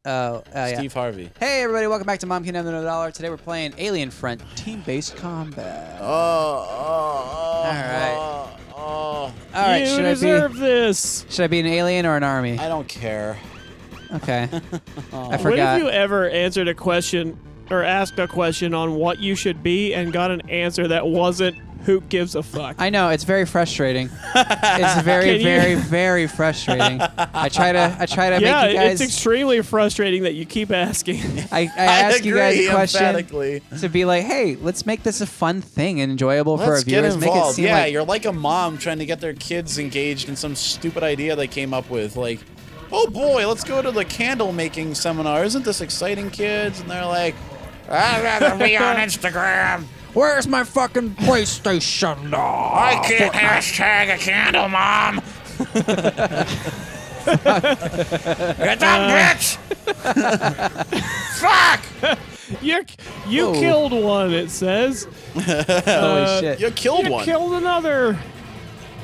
Steve Harvey. Hey, everybody, welcome back to Mom Can Never Know Dollar. Today we're playing Alien Front Team-Based Combat. All right, you deserve this. Should I be an alien or an army? I don't care. Okay. I When forgot. have you ever answered a question or asked a question on what you should be and got an answer that wasn't who gives a fuck? I know, it's very frustrating. It's very frustrating. I try to make you guys... it's extremely frustrating that you keep asking. I ask you guys a agree question emphatically. to be like, hey, let's make this a fun thing and enjoyable for our Let's get viewers. Make it involved. seem Yeah, like... you're like a mom trying to get their kids engaged in some stupid idea they came up with. Like, oh boy, let's go to the candle making seminar. Isn't this exciting, kids? And they're like, I'd rather be on Instagram. Where's my fucking PlayStation? I can't hashtag a candle, Mom. You dumb bitch! Fuck! You Whoa. killed one, it says. Holy shit. You killed You one. killed another.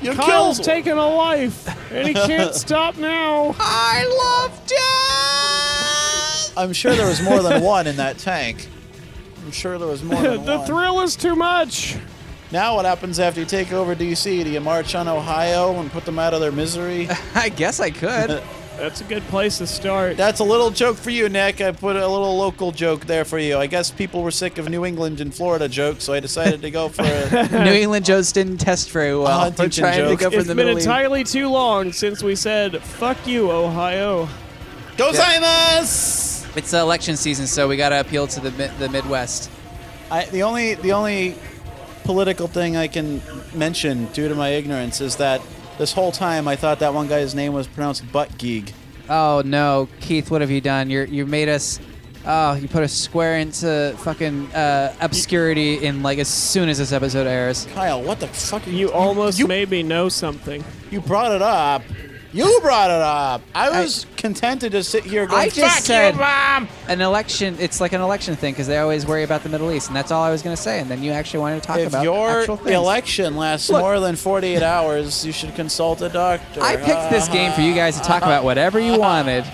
You Kyle's killed taking a life, and he can't stop now. I love death! I'm sure there was more than one in that tank. I'm sure there was more than The one. thrill is too much. Now what happens after you take over D.C.? Do you march on Ohio and put them out of their misery? I guess I could. That's a good place to start. That's a little joke for you, Nick. I put a little local joke there for you. I guess people were sick of New England and Florida jokes, so I decided to go for a... New England jokes didn't test very well. We're Huntington trying to joke. go from It's the been Middle East. entirely too long since we said, fuck you, Ohio. Go Zaimas! It's election season, so we gotta appeal to the Midwest. The only political thing I can mention due to my ignorance is that this whole time I thought that one guy's name was pronounced Butt Geek. Oh no, Keith, what have you done? You made us. Oh, you put us square into fucking obscurity in like as soon as this episode airs. Kyle, what the fuck are You almost made me know something. You brought it up. You brought it up. I was contented to sit here going, I just fuck said you, Mom! an election. It's like an election thing because they always worry about the Middle East, and that's all I was gonna say. And then you actually wanted to talk If about your actual things. election lasts Look. more than 48 hours, you should consult a doctor. I picked this game for you guys to talk about whatever you wanted.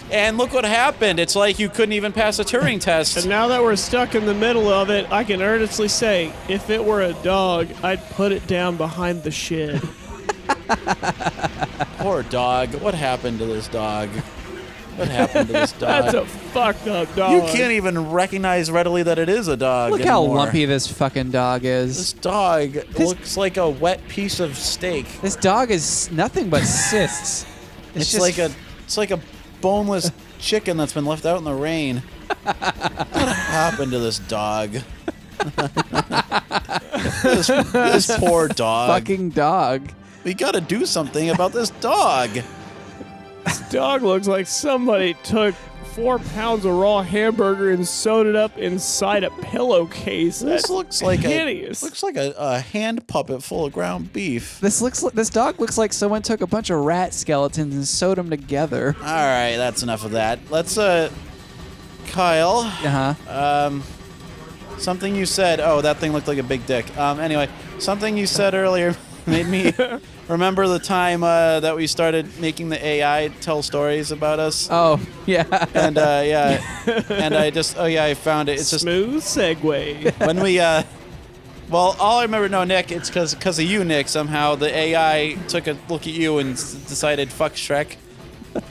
And look what happened. It's like you couldn't even pass a Turing test. And now that we're stuck in the middle of it, I can earnestly say, if it were a dog, I'd put it down behind the shed. Poor dog. What happened to this dog? What happened to this dog? That's a fucked up dog. You can't even recognize readily that it is a dog Look how anymore. lumpy this fucking dog This is. dog looks like a wet piece of steak. This dog is nothing but cysts. It's just like a boneless chicken that's been left out in the rain. What happened to this dog? this poor dog. fucking dog. We gotta do something about this dog. This dog looks like somebody took 4 pounds of raw hamburger and sewed it up inside a pillowcase. This That's looks like hideous. looks like a hand puppet full of ground beef. This dog looks like someone took a bunch of rat skeletons and sewed them together. All right, that's enough of that. Let's Kyle. Uh-huh. Something you said. Oh, that thing looked like a big dick. Anyway, something you said earlier made me remember the time that we started making the AI tell stories about us. Oh, yeah. And yeah, and I found it. It's just smooth segue. when we well, all I remember, no, Nick, it's because of you, Nick. Somehow the AI took a look at you and decided, fuck Shrek.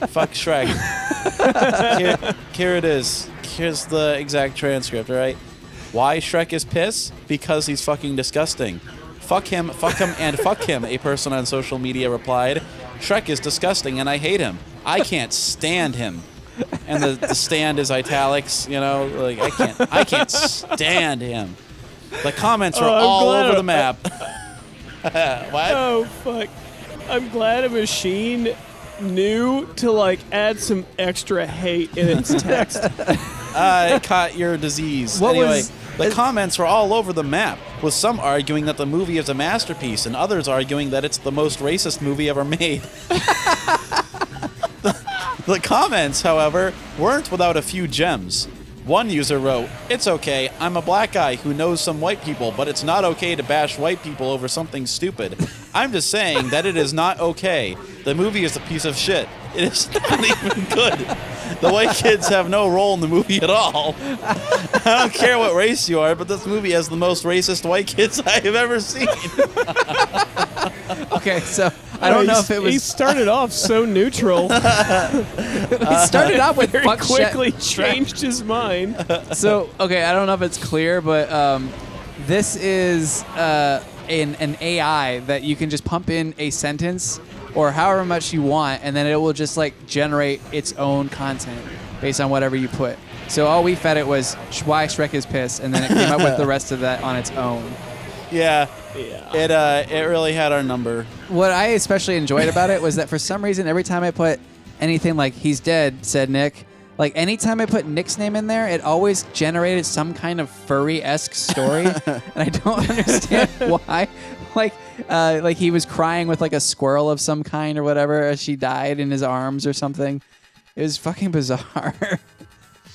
Fuck Shrek. Here it is. Here's the exact transcript, all right? Why Shrek is pissed? Because he's fucking disgusting. Fuck him, and fuck him, a person on social media replied. Shrek is disgusting, and I hate him. I can't stand him. And the stand is italics, you know? Like, I can't stand him. The comments were all over the map. What? Oh, fuck. I'm glad a machine knew to, like, add some extra hate in its text. It caught your disease. The comments were all over the map, with some arguing that the movie is a masterpiece and others arguing that it's the most racist movie ever made. The comments, however, weren't without a few gems. One user wrote, "It's okay, I'm a black guy who knows some white people, but it's not okay to bash white people over something stupid. I'm just saying that it is not okay. The movie is a piece of shit. It is not even good." The white kids have no role in the movie at all. I don't care what race you are, but this movie has the most racist white kids I have ever seen. Okay, so I don't know if it was. He started off so neutral. He started off with Very fuck quickly Shrek. changed his mind. So okay, I don't know if it's clear, but this is an AI that you can just pump in a sentence or however much you want, and then it will just like generate its own content based on whatever you put. So all we fed it was why Shrek is pissed, and then it came up with the rest of that on its own. Yeah. It really had our number. What I especially enjoyed about it was that for some reason, every time I put anything like "he's dead," said Nick. Like anytime I put Nick's name in there, it always generated some kind of furry-esque story, and I don't understand why. Like he was crying with like a squirrel of some kind or whatever as she died in his arms or something. It was fucking bizarre.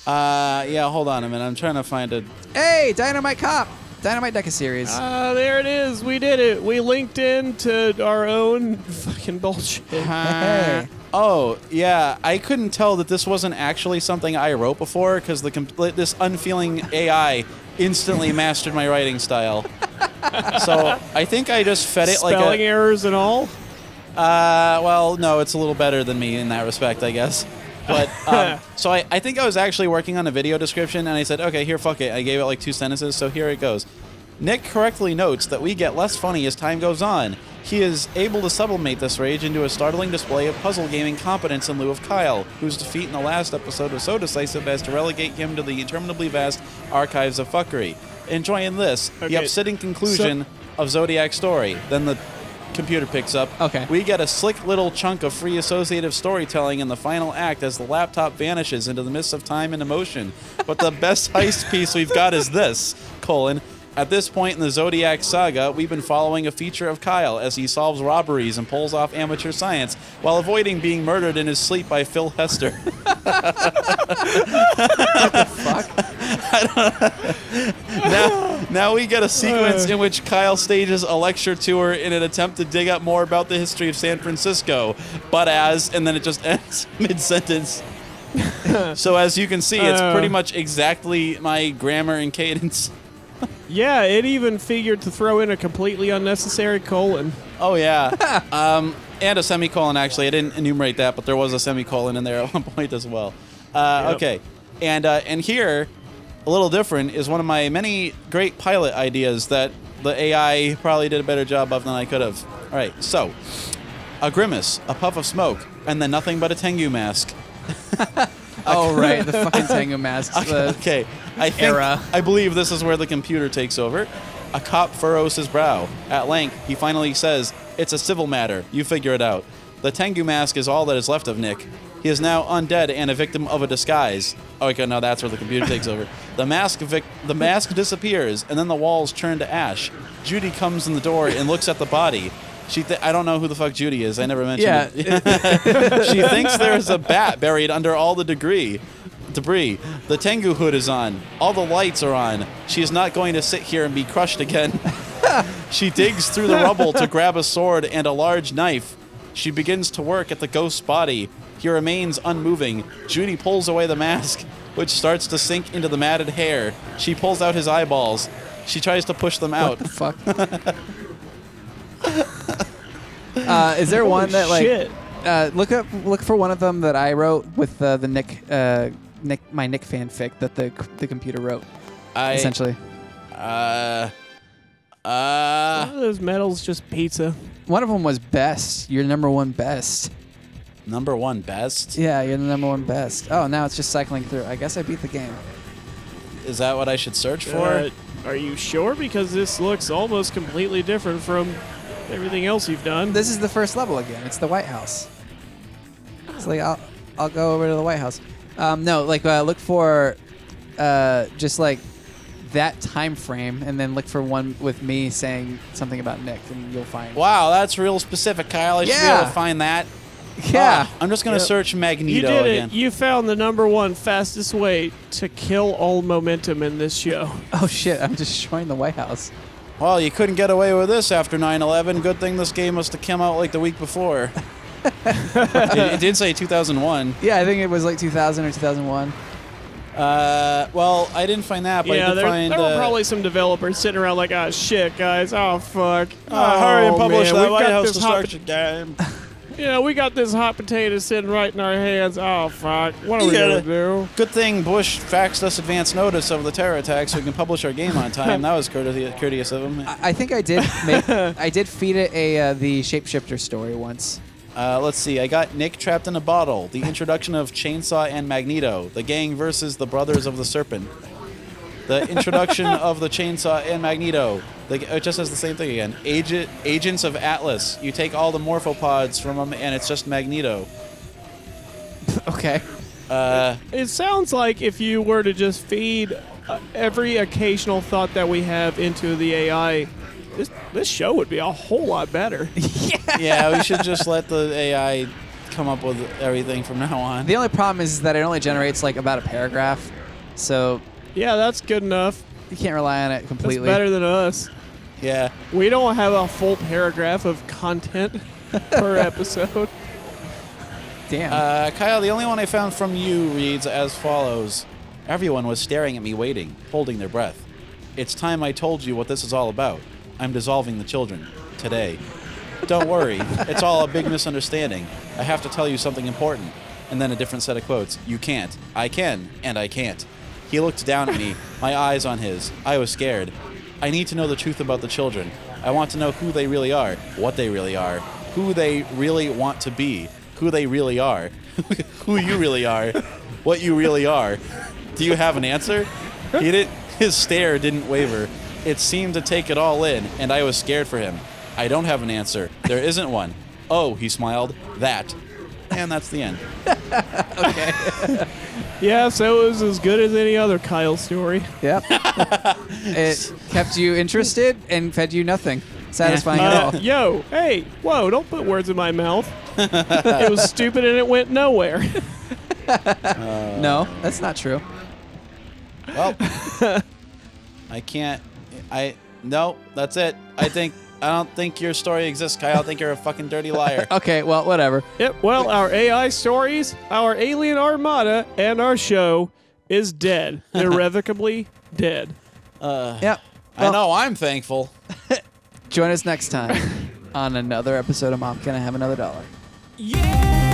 Yeah, hold on a minute. I'm trying to find it. Hey, Dynamite Cop! Dynamite Deca series. There it is. We did it. We linked into our own fucking bullshit. Hey. Oh, yeah. I couldn't tell that this wasn't actually something I wrote before because this unfeeling AI instantly mastered my writing style. So I think I just fed it Spelling errors and all? well, no, it's a little better than me in that respect, I guess. But so I think I was actually working on a video description, and I said, okay, here, fuck it. I gave it like 2 sentences, so here it goes. Nick correctly notes that we get less funny as time goes on. He is able to sublimate this rage into a startling display of puzzle gaming competence in lieu of Kyle, whose defeat in the last episode was so decisive as to relegate him to the interminably vast archives of fuckery. Enjoying this, the Okay, upsetting conclusion of Zodiac's story. Then the computer picks up. Okay. We get a slick little chunk of free associative storytelling in the final act as the laptop vanishes into the mists of time and emotion. But the best heist piece we've got is this, : At this point in the Zodiac saga, we've been following a feature of Kyle as he solves robberies and pulls off amateur science while avoiding being murdered in his sleep by Phil Hester. Fuck. Now we get a sequence in which Kyle stages a lecture tour in an attempt to dig up more about the history of San Francisco, and then it just ends mid-sentence. So as you can see, it's pretty much exactly my grammar and cadence. Yeah, it even figured to throw in a completely unnecessary colon. Oh, yeah. And a semicolon, actually. I didn't enumerate that, but there was a semicolon in there at one point as well. Yep. Okay. And here, a little different, is one of my many great pilot ideas that the AI probably did a better job of than I could have. All right, so a grimace, a puff of smoke, and then nothing but a Tengu mask. Oh, right. The fucking Tango masks. Okay. I believe this is where the computer takes over. A cop furrows his brow. At length, he finally says, "It's a civil matter. You figure it out." The Tengu mask is all that is left of Nick. He is now undead and a victim of a disguise. Oh, okay, no, that's where the computer takes over. The mask disappears, and then the walls turn to ash. Judy comes in the door and looks at the body. I don't know who the fuck Judy is. I never mentioned it. She thinks there is a bat buried under all the debris. The Tengu hood is on. All the lights are on. She is not going to sit here and be crushed again. She digs through the rubble to grab a sword and a large knife. She begins to work at the ghost's body. He remains unmoving. Judy pulls away the mask, which starts to sink into the matted hair. She pulls out his eyeballs. She tries to push them out. What the fuck? Is there one that like shit. look for one of them that I wrote with the my Nick fanfic that the computer wrote essentially. One of those medals just pizza. One of them was best. You're number one best. Number one best? Yeah, you're the number one best. Oh, now it's just cycling through. I guess I beat the game. Is that what I should search for? Are you sure? Because this looks almost completely different from everything else you've done. This is the first level again. It's the White House. It's like I'll go over to the White House. No, like look for just like that time frame, and then look for one with me saying something about Nick, and you'll find. Wow, that's real specific, Kyle. I should be able to find that. Yeah. I'm just going to search You Magneto did again. it. You found the number one fastest way to kill all momentum in this show. Oh shit! I'm just showing the White House. Well, you couldn't get away with this after 9/11. Good thing this game must have come out like the week before. It did say 2001. Yeah, I think it was like 2000 or 2001. Well, I didn't find that, but I did find... there were probably some developers sitting around like, oh, shit, guys. Oh, fuck. hurry and publish man, that we've White got House this destruction game. Yeah, we got this hot potato sitting right in our hands. Oh, fuck. What are we going to do? Good thing Bush faxed us advance notice of the terror attack so we can publish our game on time. That was courteous of him. I think I did I did feed it the shapeshifter story once. Let's see. I got Nick trapped in a bottle. The introduction of Chainsaw and Magneto. The gang versus the Brothers of the Serpent. The introduction of the Chainsaw and Magneto. It just says the same thing again. Agents of Atlas. You take all the morphopods from them, and it's just Magneto. Okay. It sounds like if you were to just feed every occasional thought that we have into the AI, this show would be a whole lot better. Yeah, we should just let the AI come up with everything from now on. The only problem is that it only generates like about a paragraph, so Yeah, that's good enough. you can't rely on it That's completely. better than us. Yeah. We don't have a full paragraph of content per episode. Damn. Kyle, the only one I found from you reads as follows. Everyone was staring at me waiting, holding their breath. It's time I told you what this is all about. I'm dissolving the children. Today. Don't worry. It's all a big misunderstanding. I have to tell you something important. And then a different set of quotes. You can't. I can. And I can't. He looked down at me, my eyes on his. I was scared. I need to know the truth about the children. I want to know who they really are, what they really are, who they really want to be, who they really are, who you really are, what you really are. Do you have an answer? His stare didn't waver. It seemed to take it all in, and I was scared for him. I don't have an answer. There isn't one. Oh, he smiled. That. And that's the end. Okay. Yeah, so it was as good as any other Kyle story. Yep. It kept you interested and fed you nothing. Satisfying at all. Yo, hey, whoa, don't put words in my mouth. It was stupid and it went nowhere. No, that's not true. Well, I can't. No, that's it. I don't think your story exists, Kyle. I think you're a fucking dirty liar. Okay, well, whatever. Yep, well, our AI stories, our alien armada, and our show is dead. Irrevocably dead. Yep. I know, I'm thankful. Join us next time on another episode of Mom Can I Have Another Dollar? Yeah!